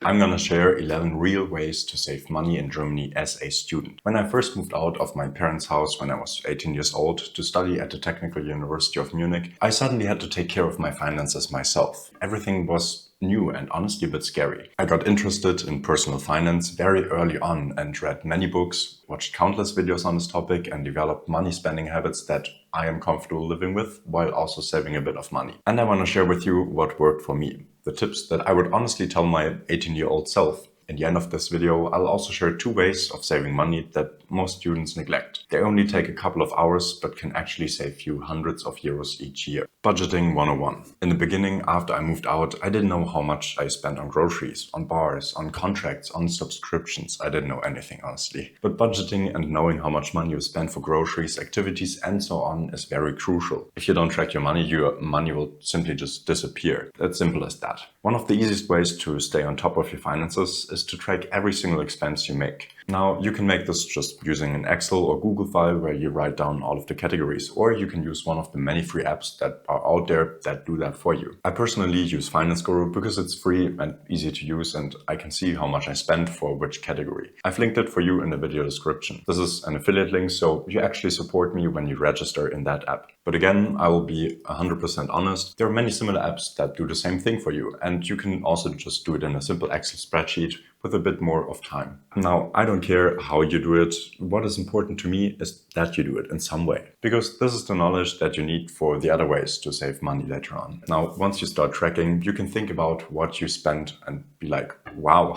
I'm gonna share 11 real ways to save money in Germany as a student. When I first moved out of my parents' house when I was 18 years old to study at the Technical University of Munich, I suddenly had to take care of my finances myself. Everything was new and honestly a bit scary. I got interested in personal finance very early on and read many books, watched countless videos on this topic, and developed money spending habits that I am comfortable living with while also saving a bit of money. And I want to share with you what worked for me. The tips that I would honestly tell my 18-year-old self. In the end of this video, I'll also share 2 ways of saving money that most students neglect. They only take a couple of hours, but can actually save you hundreds of euros each year. Budgeting 101. In the beginning, after I moved out, I didn't know how much I spent on groceries, on bars, on contracts, on subscriptions. I didn't know anything, honestly. But budgeting and knowing how much money you spend for groceries, activities, and so on is very crucial. If you don't track your money will simply just disappear. It's simple as that. One of the easiest ways to stay on top of your finances is to track every single expense you make. Now, you can make this just using an Excel or Google file where you write down all of the categories, or you can use one of the many free apps that are out there that do that for you. I personally use Finance Guru because it's free and easy to use, and I can see how much I spend for which category. I've linked it for you in the video description. This is an affiliate link, so you actually support me when you register in that app. But again, I will be 100% honest. There are many similar apps that do the same thing for you, and you can also just do it in a simple Excel spreadsheet with a bit more of time. Now, I don't care how you do it. What is important to me is that you do it in some way, because this is the knowledge that you need for the other ways to save money later on. Now, once you start tracking, you can think about what you spend and be like, wow,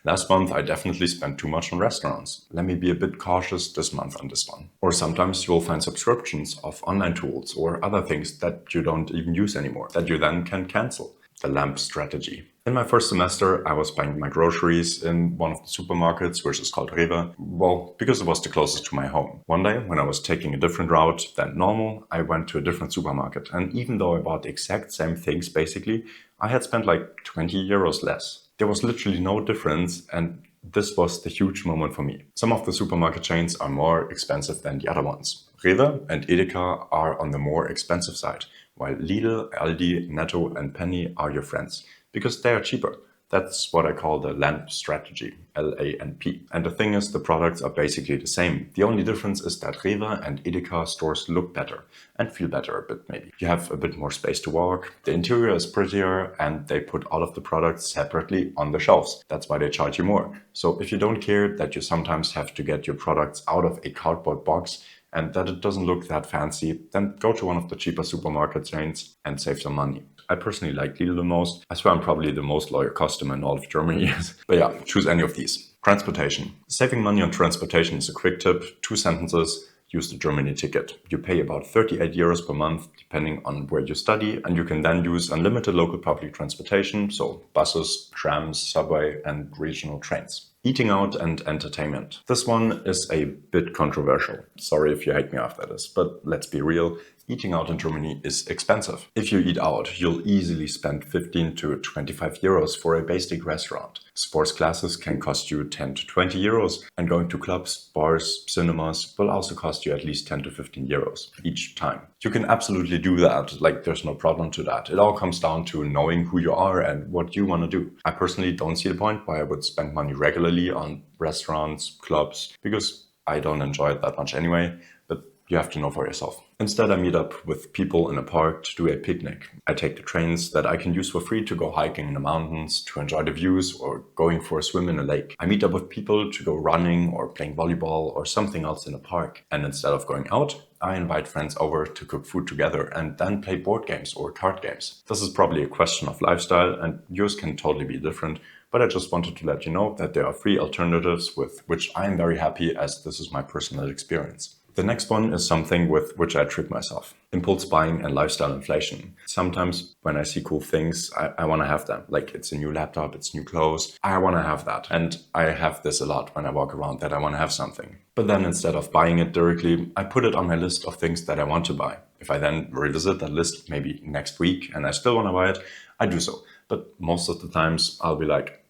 last month I definitely spent too much on restaurants. Let me be a bit cautious this month on this one. Or sometimes you will find subscriptions of online tools or other things that you don't even use anymore that you then can cancel. The LAMP strategy. In my first semester, I was buying my groceries in one of the supermarkets, which is called Rewe, well, because it was the closest to my home. One day, when I was taking a different route than normal, I went to a different supermarket. And even though I bought the exact same things, basically, I had spent like 20 euros less. There was literally no difference, and this was the huge moment for me. Some of the supermarket chains are more expensive than the other ones. Rewe and Edeka are on the more expensive side, while Lidl, Aldi, Netto and Penny are your friends, because they are cheaper. That's what I call the LAMP strategy, LANP. And the thing is, the products are basically the same. The only difference is that Rewe and Edeka stores look better and feel better a bit maybe. You have a bit more space to walk, the interior is prettier, and they put all of the products separately on the shelves. That's why they charge you more. So if you don't care that you sometimes have to get your products out of a cardboard box and that it doesn't look that fancy, then go to one of the cheaper supermarket chains and save some money. I personally like Lidl the most. I swear I'm probably the most loyal customer in all of Germany. But yeah, choose any of these. Transportation. Saving money on transportation is a quick tip. 2 sentences. Use the Germany ticket. You pay about 38 euros per month, depending on where you study, and you can then use unlimited local public transportation, so buses, trams, subway, and regional trains. Eating out and entertainment. This one is a bit controversial. Sorry if you hate me after this, but let's be real. Eating out in Germany is expensive. If you eat out, you'll easily spend 15 to 25 euros for a basic restaurant. Sports classes can cost you 10 to 20 euros, and going to clubs, bars, cinemas will also cost you at least 10 to 15 euros each time. You can absolutely do that, like there's no problem to that. It all comes down to knowing who you are and what you want to do. I personally don't see the point why I would spend money regularly on restaurants, clubs, because I don't enjoy it that much anyway, but you have to know for yourself. Instead, I meet up with people in a park to do a picnic. I take the trains that I can use for free to go hiking in the mountains, to enjoy the views, or going for a swim in a lake. I meet up with people to go running or playing volleyball or something else in a park. And instead of going out, I invite friends over to cook food together and then play board games or card games. This is probably a question of lifestyle, and yours can totally be different. But I just wanted to let you know that there are free alternatives with which I am very happy, as this is my personal experience. The next one is something with which I trick myself. Impulse buying and lifestyle inflation. Sometimes when I see cool things, I want to have them. Like it's a new laptop, it's new clothes. I want to have that. And I have this a lot when I walk around, that I want to have something. But then instead of buying it directly, I put it on my list of things that I want to buy. If I then revisit that list maybe next week and I still want to buy it, I do so. But most of the times I'll be like,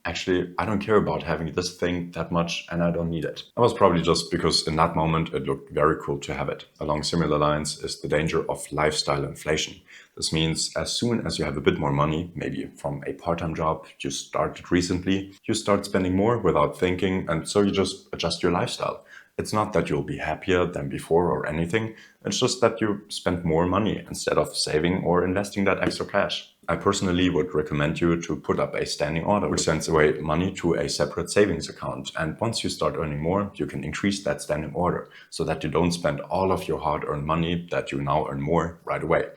Actually, I don't care about having this thing that much and I don't need it. That was probably just because in that moment it looked very cool to have it. Along similar lines is the danger of lifestyle inflation. This means as soon as you have a bit more money, maybe from a part-time job you started recently, you start spending more without thinking, and so you just adjust your lifestyle. It's not that you'll be happier than before or anything, it's just that you spend more money instead of saving or investing that extra cash. I personally would recommend you to put up a standing order, which sends away money to a separate savings account. And once you start earning more, you can increase that standing order so that you don't spend all of your hard-earned money that you now earn more right away.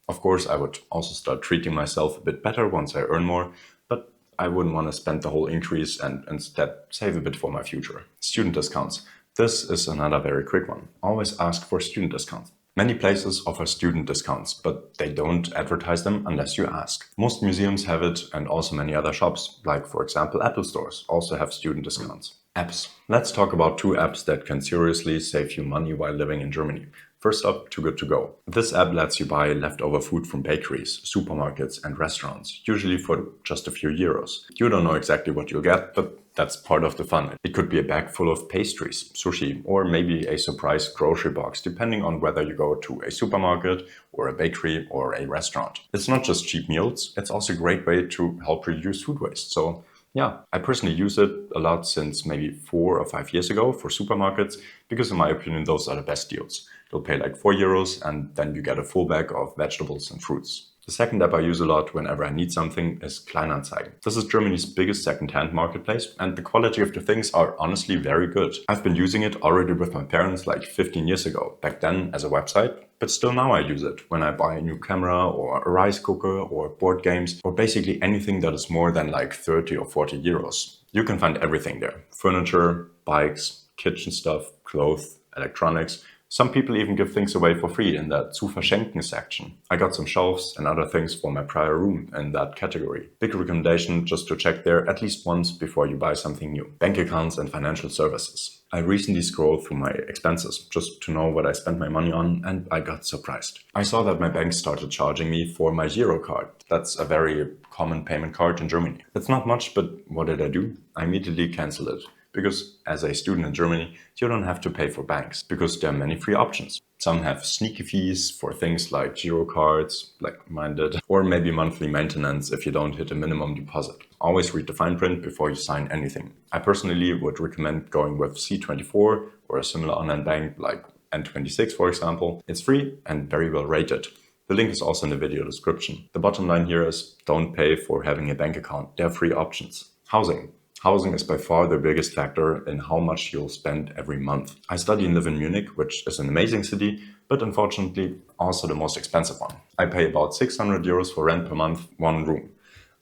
Of course, I would also start treating myself a bit better once I earn more, but I wouldn't want to spend the whole increase and instead save a bit for my future. Student discounts. This is another very quick one. Always ask for student discounts. Many places offer student discounts, but they don't advertise them unless you ask. Most museums have it, and also many other shops, like for example Apple stores, also have student discounts. Apps. Let's talk about 2 apps that can seriously save you money while living in Germany. First up, Too Good To Go. This app lets you buy leftover food from bakeries, supermarkets and restaurants, usually for just a few euros. You don't know exactly what you'll get, but that's part of the fun. It could be a bag full of pastries, sushi, or maybe a surprise grocery box, depending on whether you go to a supermarket or a bakery or a restaurant. It's not just cheap meals, it's also a great way to help reduce food waste. So yeah, I personally use it a lot since maybe 4 or 5 years ago for supermarkets, because in my opinion, those are the best deals. You'll pay like 4 euros and then you get a full bag of vegetables and fruits. The second app I use a lot whenever I need something is Kleinanzeigen. This is Germany's biggest second-hand marketplace, and the quality of the things are honestly very good. I've been using it already with my parents like 15 years ago, back then as a website, but still now I use it when I buy a new camera or a rice cooker or board games or basically anything that is more than like 30 or 40 euros. You can find everything there. Furniture, bikes, kitchen stuff, clothes, electronics. Some people even give things away for free in that Zu verschenken section. I got some shelves and other things for my prior room in that category. Big recommendation just to check there at least once before you buy something new. Bank accounts and financial services. I recently scrolled through my expenses just to know what I spent my money on, and I got surprised. I saw that my bank started charging me for my Giro card. That's a very common payment card in Germany. It's not much, but what did I do? I immediately canceled it. Because as a student in Germany, you don't have to pay for banks because there are many free options. Some have sneaky fees for things like Giro cards, like mine did, or maybe monthly maintenance if you don't hit a minimum deposit. Always read the fine print before you sign anything. I personally would recommend going with C24 or a similar online bank like N26, for example. It's free and very well rated. The link is also in the video description. The bottom line here is don't pay for having a bank account. There are free options. Housing. Housing is by far the biggest factor in how much you'll spend every month. I study and live in Munich, which is an amazing city, but unfortunately also the most expensive one. I pay about 600 euros for rent per month, 1 room.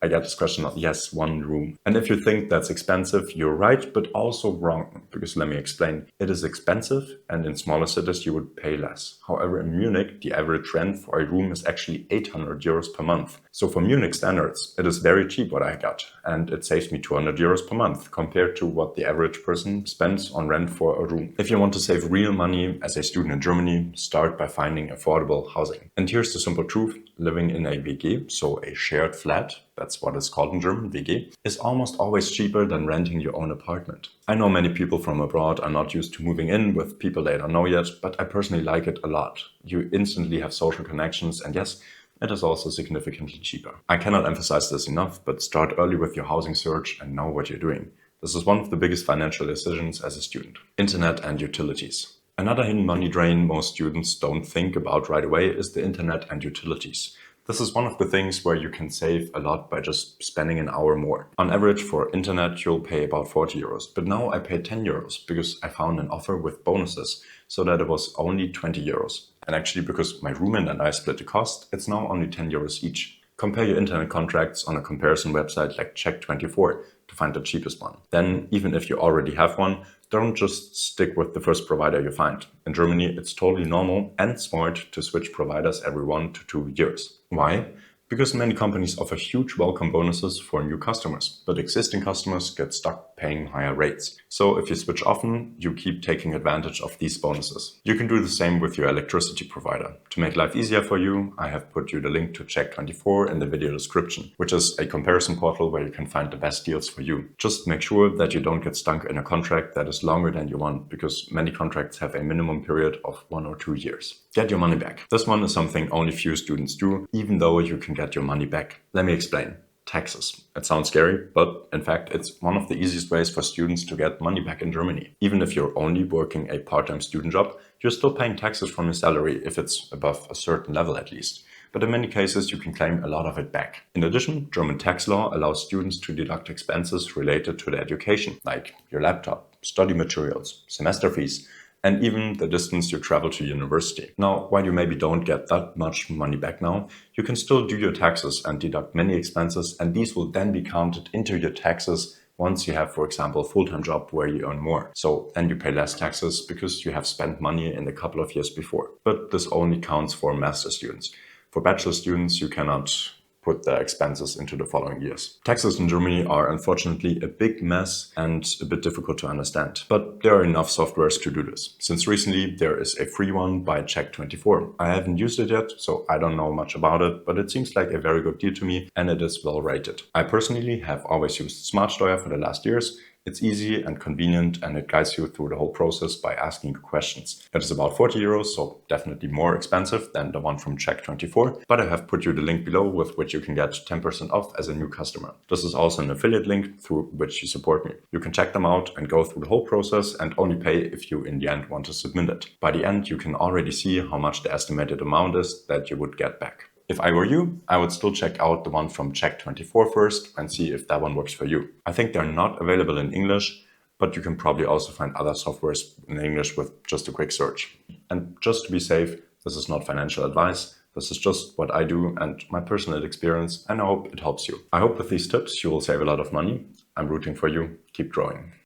I get this question of, yes, 1 room. And if you think that's expensive, you're right, but also wrong. Because let me explain. It is expensive, and in smaller cities you would pay less. However, in Munich, the average rent for a room is actually 800 euros per month. So for Munich standards, it is very cheap what I got. And it saves me 200 euros per month compared to what the average person spends on rent for a room. If you want to save real money as a student in Germany, start by finding affordable housing. And here's the simple truth. Living in a WG, so a shared flat, that's what it's called in German, WG, is almost always cheaper than renting your own apartment. I know many people from abroad are not used to moving in with people they don't know yet, but I personally like it a lot. You instantly have social connections, and yes, it is also significantly cheaper. I cannot emphasize this enough, but start early with your housing search and know what you're doing. This is one of the biggest financial decisions as a student. Internet and utilities. Another hidden money drain most students don't think about right away is the internet and utilities. This is one of the things where you can save a lot by just spending an hour more. On average for internet you'll pay about 40 euros, but now I pay 10 euros because I found an offer with bonuses so that it was only 20 euros. And actually because my roommate and I split the cost, it's now only 10 euros each. Compare your internet contracts on a comparison website like Check24 to find the cheapest one. Then, even if you already have one, don't just stick with the first provider you find. In Germany, it's totally normal and smart to switch providers every 1 to 2 years. Why? Because many companies offer huge welcome bonuses for new customers, but existing customers get stuck paying higher rates. So if you switch often, you keep taking advantage of these bonuses. You can do the same with your electricity provider. To make life easier for you, I have put you the link to Check24 in the video description, which is a comparison portal where you can find the best deals for you. Just make sure that you don't get stuck in a contract that is longer than you want, because many contracts have a minimum period of 1 or 2 years. Get your money back. This one is something only few students do, even though you can get your money back. Let me explain. Taxes. It sounds scary, but in fact, it's one of the easiest ways for students to get money back in Germany. Even if you're only working a part-time student job, you're still paying taxes from your salary if it's above a certain level at least. But in many cases, you can claim a lot of it back. In addition, German tax law allows students to deduct expenses related to their education, like your laptop, study materials, semester fees, and even the distance you travel to university. Now, while you maybe don't get that much money back now, you can still do your taxes and deduct many expenses, and these will then be counted into your taxes once you have, for example, a full-time job where you earn more. So then you pay less taxes because you have spent money in a couple of years before. But this only counts for master students. For bachelor students, you cannot put their expenses into the following years. Taxes in Germany are unfortunately a big mess and a bit difficult to understand, but there are enough softwares to do this. Since recently there is a free one by Check24. I haven't used it yet, so I don't know much about it, but it seems like a very good deal to me and it is well rated. I personally have always used SmartSteuer for the last years. It's easy and convenient, and it guides you through the whole process by asking you questions. It is about 40 euros, so definitely more expensive than the one from Check24, but I have put you the link below with which you can get 10% off as a new customer. This is also an affiliate link through which you support me. You can check them out and go through the whole process and only pay if you in the end want to submit it. By the end, you can already see how much the estimated amount is that you would get back. If I were you, I would still check out the one from Check24 first and see if that one works for you. I think they're not available in English, but you can probably also find other softwares in English with just a quick search. And just to be safe, this is not financial advice. This is just what I do and my personal experience, and I hope it helps you. I hope with these tips you will save a lot of money. I'm rooting for you. Keep growing.